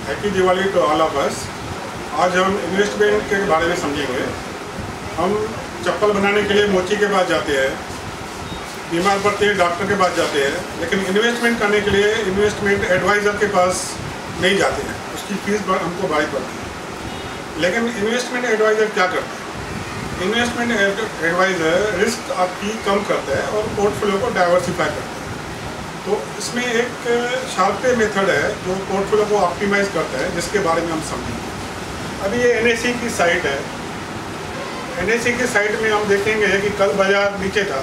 Happy Diwali to all of us. आज हम investment के बारे में समझेंगे। हम चप्पल बनाने के लिए मोची के पास जाते हैं, बीमार पड़ते हैं डॉक्टर के पास जाते हैं, लेकिन इन्वेस्टमेंट करने के लिए इन्वेस्टमेंट एडवाइज़र के पास नहीं जाते हैं, उसकी फीस हमको भारी पड़ती है। लेकिन इन्वेस्टमेंट एडवाइज़र क्या करता है? इन्वेस्टमेंट एडवाइज़र रिस्क आपकी कम करता है और पोर्टफोलियो को डाइवर्सिफाई करता है। तो इसमें एक शार्पे मेथड है जो पोर्टफोलियो को ऑप्टिमाइज़ करता है, जिसके बारे में हम समझेंगे। अभी ये NSE की साइट है। NSE की साइट में हम देखेंगे कि कल बाजार नीचे था,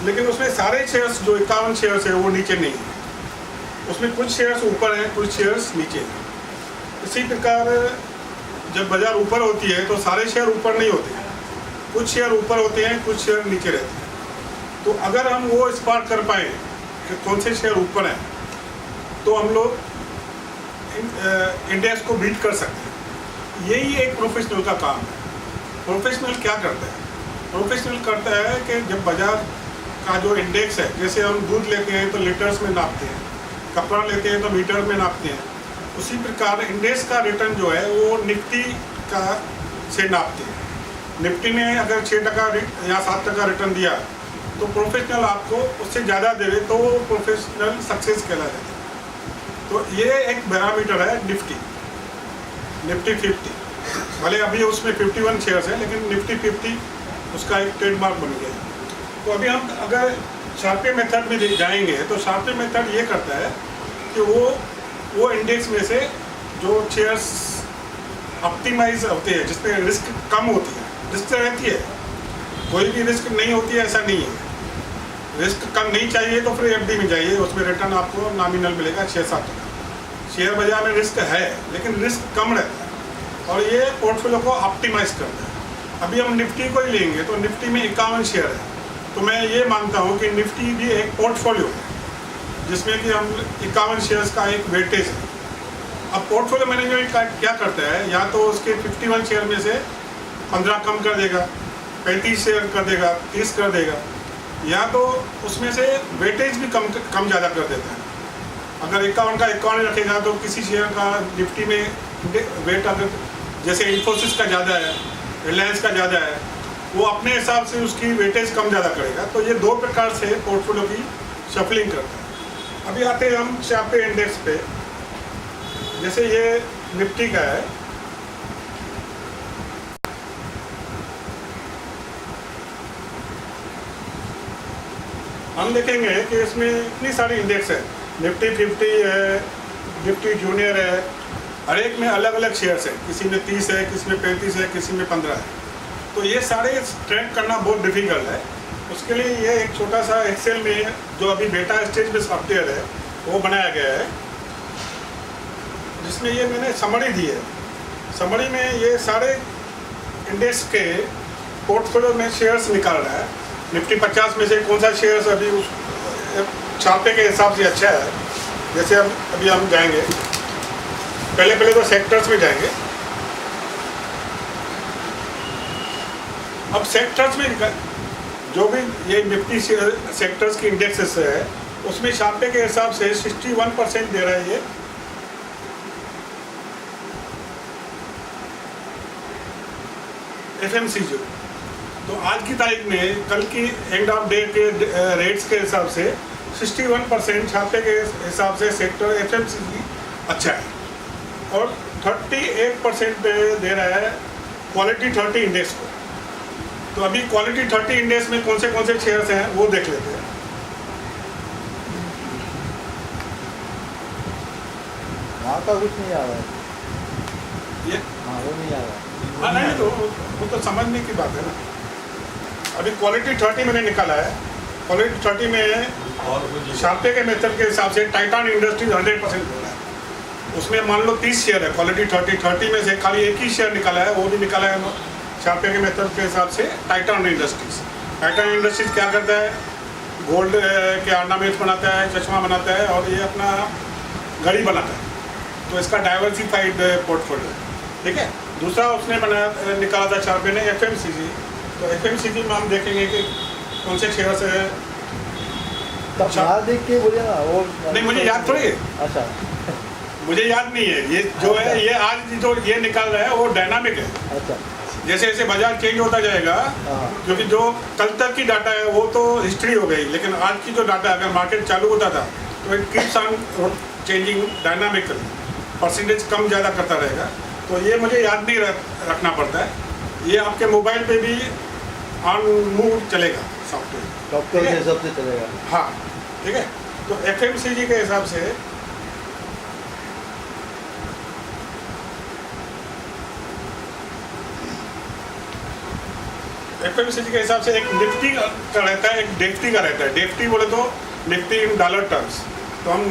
लेकिन उसमें सारे शेयर्स जो 51 शेयर्स है वो नीचे नहीं है। उसमें कुछ शेयर्स ऊपर हैं, कुछ शेयर्स नीचे हैं। इसी प्रकार जब बाजार ऊपर होती है तो सारे शेयर ऊपर नहीं होते हैं, कुछ शेयर ऊपर होते हैं, कुछ शेयर नीचे रहते हैं। तो अगर हम वो स्पॉट कर पाएँ कि कौन से शेयर ऊपर हैं, तो हम लोग इंडेक्स को बीट कर सकते हैं। यही एक प्रोफेशनल का काम है। प्रोफेशनल क्या करता है? प्रोफेशनल करता है कि जब बाजार का जो इंडेक्स है, जैसे हम दूध लेते हैं तो लीटर्स में नापते हैं, कपड़ा लेते हैं तो मीटर में नापते हैं, उसी प्रकार इंडेक्स का रिटर्न जो है वो निफ्टी का से नापते हैं। निफ्टी ने अगर 6% या 7% रिटर्न दिया तो प्रोफेशनल आपको उससे ज़्यादा दे तो वो प्रोफेशनल सक्सेस कहला जाता है। तो ये एक पैरामीटर है निफ्टी 50। भले अभी उसमें 51 शेयर्स है, लेकिन निफ्टी 50 उसका एक ट्रेडमार्क बन गया है। तो अभी हम अगर शार्पे मेथड में जाएंगे तो शार्पे मेथड ये करता है कि वो इंडेक्स में से जो शेयर्स ऑप्टिमाइज होते हैं, जिसमें रिस्क कम होती है, रिस्क तो रहती है, कोई भी रिस्क नहीं होती है ऐसा नहीं है। रिस्क कम नहीं चाहिए तो फिर FD में जाइए, उसमें रिटर्न आपको नॉमिनल मिलेगा 6-7%। शेयर बाजार में रिस्क है, लेकिन रिस्क कम रहता है और ये पोर्टफोलियो को ऑप्टिमाइज करता है। अभी हम निफ्टी को ही लेंगे तो निफ्टी में 51 शेयर है, तो मैं ये मानता हूँ कि निफ्टी भी एक पोर्टफोलियो है जिसमें कि हम 51 शेयर्स का एक वेटेज है। अब पोर्टफोलियो मैनेजमेंट का क्या करता है, या तो उसके 51 शेयर में से 15 कम कर देगा, 35 शेयर कर देगा, 30 कर देगा, या तो उसमें से वेटेज भी कम ज़्यादा कर देता है। अगर 51 का 51 रखेगा तो किसी शेयर का निफ्टी में वेट अगर जैसे इन्फोसिस का ज़्यादा है, रिलायंस का ज़्यादा है, वो अपने हिसाब से उसकी वेटेज कम ज़्यादा करेगा। तो ये दो प्रकार से पोर्टफोलियो की शफलिंग करता है। अभी आते हैं हम शार्पे इंडेक्स पे। जैसे ये निफ्टी का है, हम देखेंगे कि इसमें इतनी सारी इंडेक्स है। निफ्टी 50 है, निफ्टी जूनियर है, हर एक में अलग अलग शेयर्स है, किसी में 30 है, किसी में 35 है, किसी में 15 है। तो ये सारे ट्रैक करना बहुत डिफिकल्ट है। उसके लिए ये एक छोटा सा एक्सेल में जो अभी बेटा स्टेज में सॉफ्टवेयर है वो बनाया गया है, जिसमें ये मैंने समरी दी है। समरी में ये सारे इंडेक्स के पोर्टफोलियो में शेयर्स निकाल रहा है। निफ्टी 50 में से कौन सा शेयर्स अभी उस शार्पे के हिसाब से अच्छा है। जैसे अभी हम जाएंगे, पहले तो सेक्टर्स में जाएंगे। अब सेक्टर्स में जो भी ये निफ्टी सेक्टर्स की इंडेक्सेस है, उसमें शार्पे के हिसाब से 61% दे रहा है ये FMCG। तो आज की तारीख में, कल की एंड ऑफ डे के रेट्स के हिसाब से 61% छापे के हिसाब से सेक्टर FMCG अच्छा है, और 38% दे रहा है क्वालिटी 30 इंडेक्स को। तो अभी क्वालिटी 30 इंडेक्स में कौन से शेयर्स हैं वो देख लेते हैं। वहाँ का कुछ नहीं आ रहा है, ये वो नहीं आ रहा है। हाँ नहीं, तो वो तो समझने की बात है ना। अभी क्वालिटी 30 मैंने निकाला है। क्वालिटी 30 में शार्पे के मेथड के हिसाब से टाइटान इंडस्ट्रीज 100% बोला है। उसमें मान लो 30 शेयर है, क्वालिटी 30 में से खाली एक ही शेयर निकाला है, वो भी निकाला है शार्पे के मेथड के हिसाब से टाइटान इंडस्ट्रीज। टाइटान इंडस्ट्रीज क्या करता है? गोल्ड के ऑर्नामेंट्स बनाता है, चश्मा बनाता है, और ये अपना घड़ी बनाता है। तो इसका डाइवर्सिफाइड पोर्टफोलियो है, ठीक है। दूसरा उसने निकाला था शार्पे ने FMCG। तो FMCG में हम देखेंगे कि कौन से शेयर्स है। तब याद देख के बोलिए ना, वो नहीं, मुझे याद थोड़ी है। अच्छा मुझे याद नहीं है ये जो है, ये आज जो ये निकाल रहा है वो डायनामिक है। अच्छा। जैसे जैसे बाजार चेंज होता जाएगा, हाँ। क्योंकि जो कल तक की डाटा है वो तो हिस्ट्री हो गई, लेकिन आज की जो डाटा अगर मार्केट चालू होता था तो it keeps on changing dynamically, percentage कम ज़्यादा करता रहेगा। तो ये मुझे याद नहीं रखना पड़ता है, ये आपके मोबाइल पे भी ऑन मूव चलेगा सॉफ्टवेयर। डॉक्टर के हिसाब से चलेगा। हाँ, ठीक है। तो FMCG के हिसाब से FMCG के हिसाब से एक निफ्टी का रहता है, एक डेफ्टी का रहता है। डेफ्टी बोले तो निफ्टी इन डॉलर टर्म्स, तो हम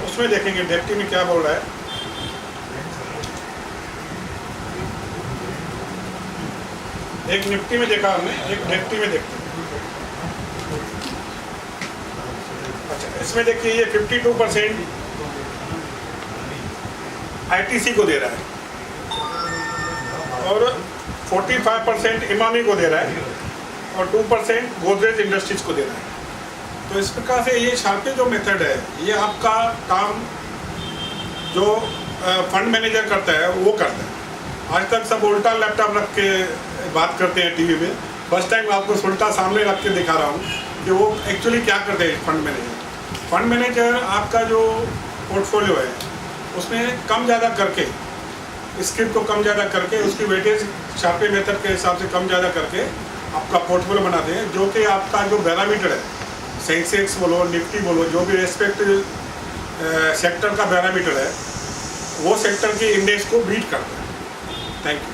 उसमें देखेंगे डेफ्टी में क्या बोल रहा है। एक निफ्टी में देखा हमने, एक डेफ्टी में देखते हैं। अच्छा, इसमें देखिए ये 52% ITC को दे रहा है और 45% इमामी को दे रहा है और 2% गोदरेज इंडस्ट्रीज को दे रहा है। तो इस प्रकार से ये शार्पे जो मेथड है, ये आपका काम जो फंड मैनेजर करता है वो करता है। आज तक सब उल्टा लैपटॉप रख के बात करते हैं टीवी में, फर्स्ट टाइम आपको उल्टा सामने रख के दिखा रहा हूँ कि वो एक्चुअली क्या करते हैं फंड मैनेजर। फंड मैनेजर आपका जो पोर्टफोलियो है उसमें कम ज़्यादा करके, स्क्रिप्ट को कम ज़्यादा करके, उसकी वेटेज शार्पे मेथड के हिसाब से कम ज़्यादा करके आपका पोर्टफोलियो बनाते हैं, जो कि आपका जो पैरामीटर है, सेंसेक्स बोलो, निफ्टी बोलो, जो भी रेस्पेक्टिव सेक्टर का पैरामीटर है, वो सेक्टर के इंडेक्स को बीट करता है। Thank you.